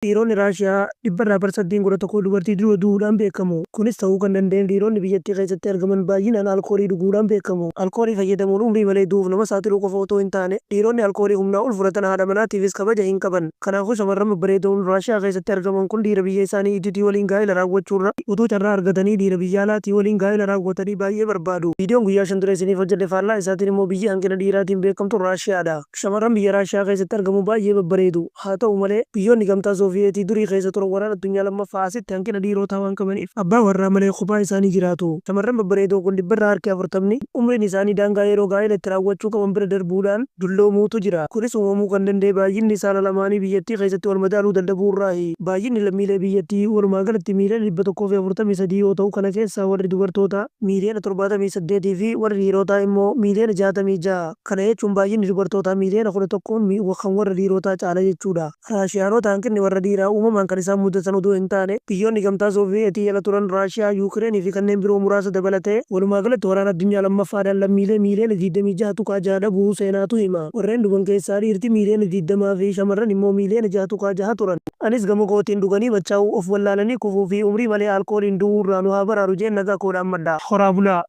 Dhiironni Raashiyaa 100% godha tokko dubartii dura du'uudhaan beekamu. Kunis ta'uu kan danda'eef dhiironni biyyattii keessatti argaman baay'inaan alkoolii dhuguudhaan beekamu. Alkoolii fayyadamuun umrii malee du'uuf nama saaxiluu qofa otoo hin taane dhiironni alkoolii humnaa ol fudhatan haadha manaatiifis kabaja hin qaban. Kanaafuu shamarran babbareedoon Raashiyaa keessatti argaman kun dhiira biyya isaanii idditii waliin gaa'ela raawwachuurra utuu carraa argatanii dhiira biyya alaatii waliin gaa'ela raawwatanii baay'ee barbaadu. Viidiyoon guyyaa 5 ture isiniif hojjedhe faallaa isaatiin immoo biyya hanqina dhiiraatiin beekamtu Raashiyaadha. Shamarran biyya Raashiyaa keessatti argamu baay'ee babbareedu. Haa ta'u malee biyyoonni gamtaa Soofiyeetii durii keessa turan waraana addunyaa lammaffaa asitti hanqina dhiirotaa waan qabaniif abbaa warraa malee kophaa isaanii jiraatu. Shamarran babbareedoo kun 140 umriin isaanii daangaa yeroo gaa'ela itti raawwachuu qaban bira darbuudhaan dulloomuutu jira. Kunis uumamuu kan danda'e baay'inni saala lamaanii biyyattii keessatti wal madaaluu dadhabuurraayi. Baay'inni lammiilee biyyattii walumaa galatti miiliyoona 143 yoo ta'u kana keessaa warri dubartootaa miiliyoona 78 fi warri dhiirotaa immoo miiliyoona 66. Kana jechuun baay'inni dubartootaa miiliyoona 11 kan warra dhiirotaa caala jechuudha. Raashiyaanota hanqinni warra dhiiraa uumamaan kan isaan mudatan utuu hin taane biyyoonni gamtaa Soofiyeetii jala turan Raashiyaa, Yuukireenii fi kanneen biroo muraasa dabalatee walumaa galatti waraana addunyaa lammaffaadhaan lammiilee miiliyoona 26 dhabuu seenaatu hima. Warreen dhugan keessaa dhiirti miiliyoona 20 fi shamarran immoo miiliyoona 6 turan. Anis gama kootiin dhuganii machaa'uu of wallaalanii kufuu fi umrii malee alkooliin du'uu irraa nu haa baraaru jeen nagaa koodhaan madda. Horaa bulaa.